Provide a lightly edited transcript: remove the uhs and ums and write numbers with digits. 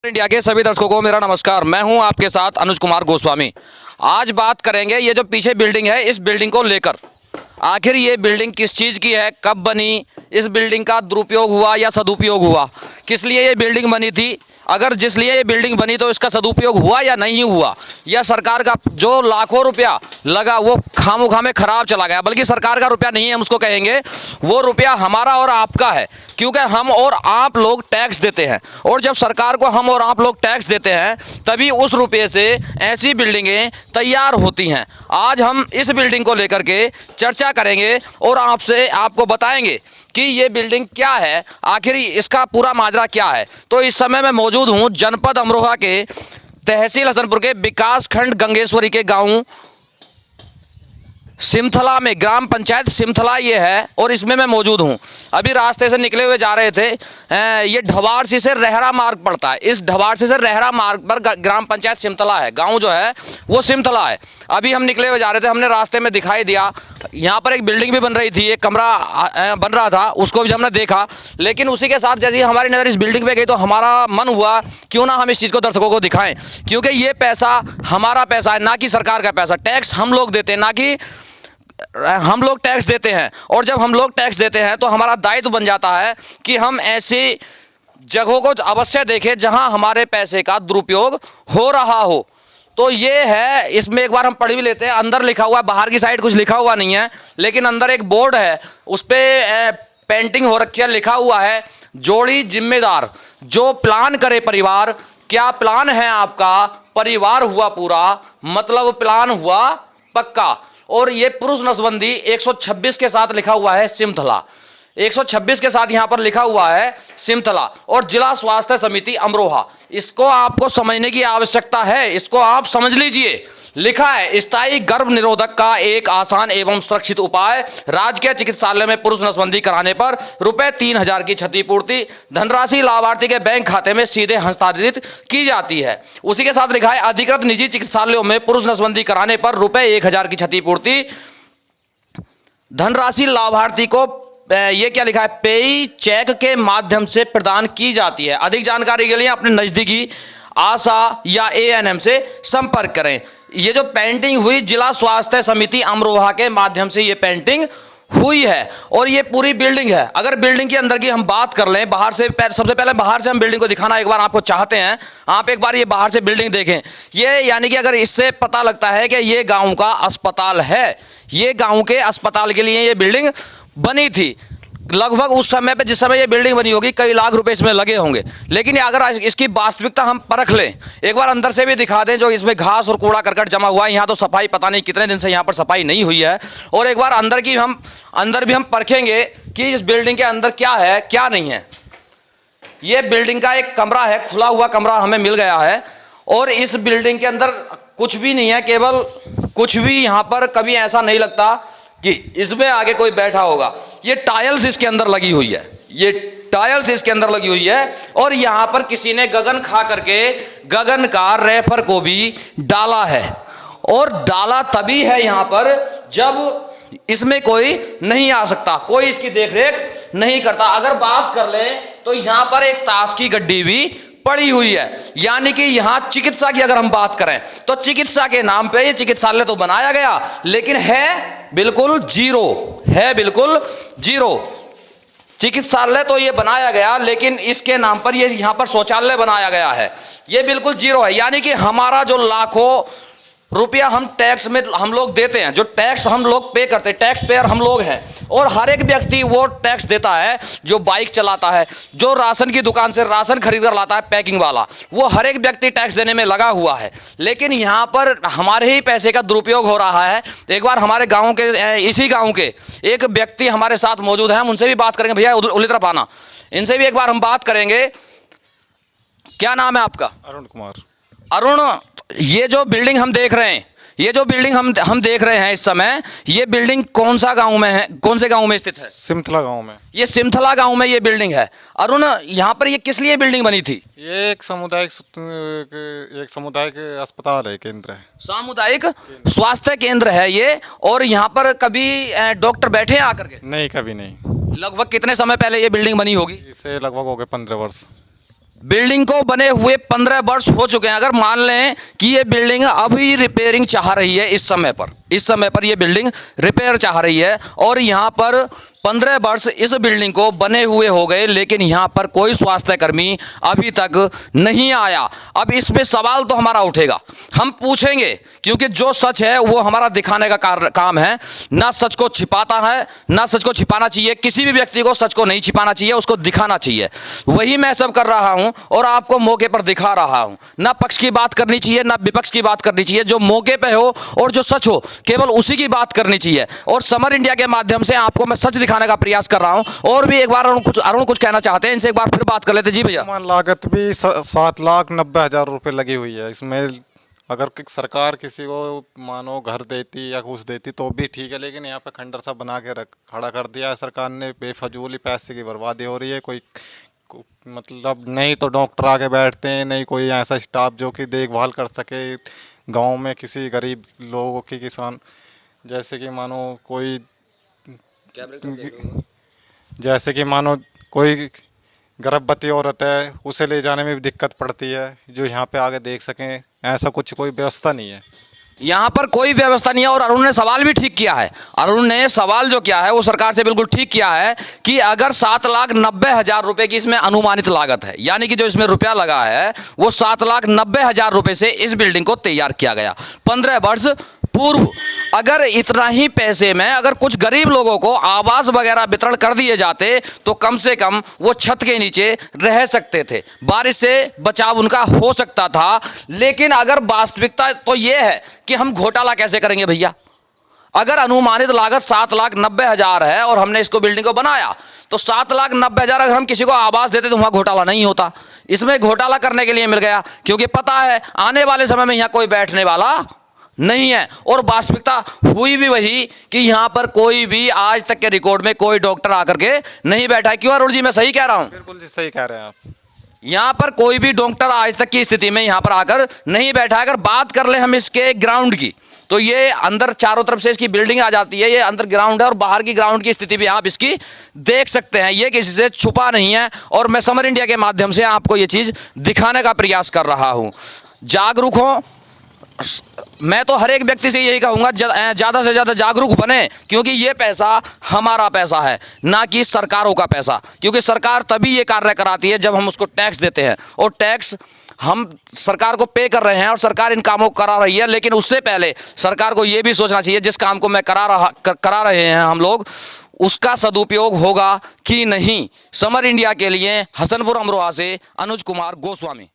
India के सभी दर्शकों को मेरा नमस्कार। मैं हूं आपके साथ अनुज कुमार गोस्वामी। आज बात करेंगे ये जो पीछे बिल्डिंग है, इस बिल्डिंग को लेकर आखिर ये बिल्डिंग किस चीज़ की है, कब बनी, इस बिल्डिंग का दुरुपयोग हुआ या सदुपयोग हुआ, किस लिए ये बिल्डिंग बनी थी, अगर जिस लिए ये बिल्डिंग बनी तो इसका सदुपयोग हुआ या नहीं हुआ, या सरकार का जो लाखों रुपया लगा वो खामोखा में खराब चला गया। बल्कि सरकार का रुपया नहीं है, हम उसको कहेंगे वो रुपया हमारा और आपका है, क्योंकि हम और आप लोग टैक्स देते हैं। और जब सरकार को हम और आप लोग टैक्स देते हैं तभी उस रुपये से ऐसी बिल्डिंगें तैयार होती हैं। आज हम इस बिल्डिंग को लेकर के चर्चा करेंगे और आपको बताएंगे कि ये बिल्डिंग क्या है, आखिर इसका पूरा माजरा क्या है। तो इस समय मैं मौजूद हूँ जनपद अमरोहा के तहसील हसनपुर के विकास खंड गंगेश्वरी के गांव सिमथला में, ग्राम पंचायत सिमथला ये है और इसमें मैं मौजूद हूँ। अभी रास्ते से निकले हुए जा रहे थे। ये ढवारसी से रहरा मार्ग पड़ता है। इस ढवारसी से रहरा मार्ग पर ग्राम पंचायत सिमथला है, गांव जो है वो सिमथला है। अभी हम निकले हुए जा रहे थे, हमने रास्ते में दिखाई दिया यहाँ पर एक बिल्डिंग भी बन रही थी, एक कमरा बन रहा था, उसको भी हमने देखा। लेकिन उसी के साथ जैसे ही हमारी नज़र इस बिल्डिंग पे गई तो हमारा मन हुआ क्यों ना हम इस चीज़ को दर्शकों को दिखाएं, क्योंकि ये पैसा हमारा पैसा है, ना कि सरकार का पैसा। टैक्स हम लोग देते हैं, ना कि हम लोग टैक्स देते हैं। और जब हम लोग टैक्स देते हैं तो हमारा दायित्व बन जाता है कि हम ऐसी जगहों को अवश्य देखें जहां हमारे पैसे का दुरुपयोग हो रहा हो। तो ये है, इसमें एक बार हम पढ़ भी लेते हैं। अंदर लिखा हुआ है, बाहर की साइड कुछ लिखा हुआ नहीं है, लेकिन अंदर एक बोर्ड है, उस पर पेंटिंग हो रखी है, लिखा हुआ है जोड़ी जिम्मेदार, जो प्लान करे परिवार। क्या प्लान है आपका? परिवार हुआ पूरा, मतलब प्लान हुआ पक्का। और ये पुरुष नसबंदी 126 के साथ लिखा हुआ है सिमथला, 126 के साथ यहां पर लिखा हुआ है सिमथला, और जिला स्वास्थ्य समिति अमरोहा। इसको आपको समझने की आवश्यकता है, इसको आप समझ लीजिए। लिखा है स्थायी गर्भ निरोधक का एक आसान एवं सुरक्षित उपाय, राजकीय चिकित्सालय में पुरुष नसबंदी कराने पर ₹3000 की क्षतिपूर्ति, धनराशि लाभार्थी के बैंक खाते में सीधे हस्तांतरित की जाती है। उसी के साथ लिखा है अधिकृत निजी चिकित्सालयों में पुरुष नसबंदी कराने पर ₹1000 की क्षतिपूर्ति, धनराशि लाभार्थी को ये क्या लिखा है, पेई चेक के माध्यम से प्रदान की जाती है। अधिक जानकारी के लिए अपने नजदीकी आशा या एएनएम से संपर्क करें। ये जो पेंटिंग हुई जिला स्वास्थ्य समिति अमरोहा के माध्यम से ये पेंटिंग हुई है और ये पूरी बिल्डिंग है। अगर बिल्डिंग के अंदर की हम बात कर लें, बाहर से सबसे पहले बाहर से हम बिल्डिंग को दिखाना एक बार आपको चाहते हैं। आप एक बार ये बाहर से बिल्डिंग देखें। ये यानी कि अगर इससे पता लगता है कि ये गांव का अस्पताल है, ये गांव के अस्पताल के लिए ये बिल्डिंग बनी थी। लगभग उस समय पे जिस समय ये बिल्डिंग बनी होगी कई लाख रुपए इसमें लगे होंगे। लेकिन अगर इसकी वास्तविकता हम परख लें, एक बार अंदर से भी दिखा दें, जो इसमें घास और कूड़ा करकट जमा हुआ है, यहाँ तो सफाई पता नहीं कितने दिन से यहाँ पर सफाई नहीं हुई है। और एक बार अंदर भी हम परखेंगे कि इस बिल्डिंग के अंदर क्या है क्या नहीं है। ये बिल्डिंग का एक कमरा है, खुला हुआ कमरा हमें मिल गया है, और इस बिल्डिंग के अंदर कुछ भी नहीं है, केवल कुछ भी यहाँ पर कभी ऐसा नहीं लगता कि इसमें आगे कोई बैठा होगा। ये टाइल्स इसके अंदर लगी हुई है, ये टाइल्स इसके अंदर लगी हुई है, और यहां पर किसी ने गगन खा करके गगन का रेफर को भी डाला है। और डाला तभी है यहां पर जब इसमें कोई नहीं आ सकता, कोई इसकी देखरेख नहीं करता। अगर बात कर ले तो यहां पर एक ताश की गड्डी भी पड़ी हुई है। यानी कि यहां चिकित्सा की अगर हम बात करें तो चिकित्सा के नाम पे ये चिकित्सालय तो बनाया गया, लेकिन है बिल्कुल जीरो, है बिल्कुल जीरो। चिकित्सालय तो ये बनाया गया, लेकिन इसके नाम पर ये यहां पर शौचालय बनाया गया है, ये बिल्कुल जीरो है। यानी कि हमारा जो लाखों रुपया हम टैक्स में हम लोग देते हैं, जो टैक्स हम लोग पे करते हैं, टैक्स पेयर हम लोग हैं। और हर एक व्यक्ति वो टैक्स देता है जो बाइक चलाता है, जो राशन की दुकान से राशन खरीद कर लाता है पैकिंग वाला, वो हर एक व्यक्ति टैक्स देने में लगा हुआ है। लेकिन यहाँ पर हमारे ही पैसे का दुरुपयोग हो रहा है। एक बार हमारे गाँव के, इसी गाँव के एक व्यक्ति हमारे साथ मौजूद है, हम उनसे भी बात करेंगे। भैया उल्ली तरफ आना, इनसे भी एक बार हम बात करेंगे। क्या नाम है आपका? अरुण कुमार। अरुण, ये जो बिल्डिंग हम देख रहे हैं, ये जो बिल्डिंग हम देख रहे हैं इस समय, ये बिल्डिंग कौन सा गांव में है, कौन से गांव में स्थित है? सिमथला गांव में। ये सिमथला गांव में ये बिल्डिंग है। अरुण, यहाँ पर ये किस लिए बिल्डिंग बनी थी? ये एक सामुदायिक अस्पताल है, केंद्र है, सामुदायिक स्वास्थ्य केंद्र है ये। और यहाँ पर कभी डॉक्टर बैठे हैं आकर के? नहीं, कभी नहीं। लगभग कितने समय पहले ये बिल्डिंग बनी होगी? इसे लगभग हो गए 15 वर्ष। बिल्डिंग को बने हुए 15 वर्ष हो चुके हैं। अगर मान लें कि ये बिल्डिंग अभी रिपेयरिंग चाह रही है, इस समय पर ये बिल्डिंग रिपेयर चाह रही है और यहाँ पर 15 वर्ष इस बिल्डिंग को बने हुए हो गए, लेकिन यहाँ पर कोई स्वास्थ्य कर्मी अभी तक नहीं आया। अब इसमें सवाल तो हमारा उठेगा, हम पूछेंगे, क्योंकि जो सच है वो हमारा दिखाने का काम है। ना सच को छिपाता है, ना सच को छिपाना चाहिए। किसी भी व्यक्ति को सच को नहीं छिपाना चाहिए, उसको दिखाना चाहिए। वही मैं सब कर रहा हूं और आपको मौके पर दिखा रहा हूं। ना पक्ष की बात करनी चाहिए, ना विपक्ष की बात करनी चाहिए। जो मौके पे हो और जो सच हो, केवल उसी की बात करनी चाहिए। और समर इंडिया के माध्यम से आपको मैं सच दिखाने का प्रयास कर रहा हूं। और भी एक बार अरुण कुछ कहना चाहते हैं, इनसे एक बार फिर बात कर लेते। जी भैया। अनुमान लागत भी 7,90,000 रुपये लगी हुई है इसमें। अगर सरकार किसी को मानो घर देती या कुछ देती तो भी ठीक है, लेकिन यहाँ पे खंडर सा बना के खड़ा कर दिया है सरकार ने। बेफजूली पैसे की बर्बादी हो रही है। कोई मतलब नहीं तो डॉक्टर आके बैठते हैं, नहीं कोई ऐसा स्टाफ जो कि देखभाल कर सके गांव में किसी गरीब लोगों की, किसान जैसे कि मानो कोई जैसे कि मानो कोई गर्भवती औरत है, उसे ले जाने में भी दिक्कत पड़ती है, जो यहाँ पे आगे देख सकें। ऐसा कुछ कोई व्यवस्था नहीं है यहाँ पर, कोई व्यवस्था नहीं है। और अरुण ने सवाल भी ठीक किया है। अरुण ने सवाल जो किया है वो सरकार से बिल्कुल ठीक किया है कि अगर 7,90,000 रुपए की इसमें अनुमानित लागत है, यानी कि जो इसमें रुपया लगा है वो 7,90,000 रुपए से इस बिल्डिंग को तैयार किया गया 15 वर्ष पूर्व। अगर इतना ही पैसे में अगर कुछ गरीब लोगों को आवास वगैरह वितरण कर दिए जाते तो कम से कम वो छत के नीचे रह सकते थे, बारिश से बचाव उनका हो सकता था। लेकिन अगर वास्तविकता तो ये है कि हम घोटाला कैसे करेंगे भैया? अगर अनुमानित लागत 7,90,000 है और हमने इसको बिल्डिंग को बनाया तो 7,90,000 अगर हम किसी को आवास देते तो वहां घोटाला नहीं होता। इसमें घोटाला करने के लिए मिल गया, क्योंकि पता है आने वाले समय में यहाँ कोई बैठने वाला नहीं है। और वास्तविकता हुई भी वही कि यहाँ पर कोई भी आज तक के रिकॉर्ड में कोई डॉक्टर आकर के नहीं बैठा है। क्यों अरुण जी, मैं सही कह रहा हूँ? बिल्कुल जी सही कह रहे हैं आप। यहाँ पर कोई भी डॉक्टर आज तक की स्थिति में यहाँ पर आकर नहीं बैठा है। अगर बात कर ले हम इसके ग्राउंड की, तो ये अंदर चारों तरफ से इसकी बिल्डिंग आ जाती है, ये अंदर ग्राउंड है और बाहर की ग्राउंड की स्थिति भी आप इसकी देख सकते हैं। ये किसी से छुपा नहीं है और मैं समर इंडिया के माध्यम से आपको ये चीज़ दिखाने का प्रयास कर रहा हूँ। जागरूक हो, मैं तो हर एक व्यक्ति से यही कहूँगा ज़्यादा से ज़्यादा जागरूक बने, क्योंकि ये पैसा हमारा पैसा है, ना कि सरकारों का पैसा। क्योंकि सरकार तभी ये कार्य कराती है जब हम उसको टैक्स देते हैं, और टैक्स हम सरकार को पे कर रहे हैं और सरकार इन कामों को करा रही है। लेकिन उससे पहले सरकार को ये भी सोचना चाहिए जिस काम को मैं करा रहे हैं हम लोग, उसका सदुपयोग होगा कि नहीं। समर इंडिया के लिए हसनपुर अमरोहा से अनुज कुमार गोस्वामी।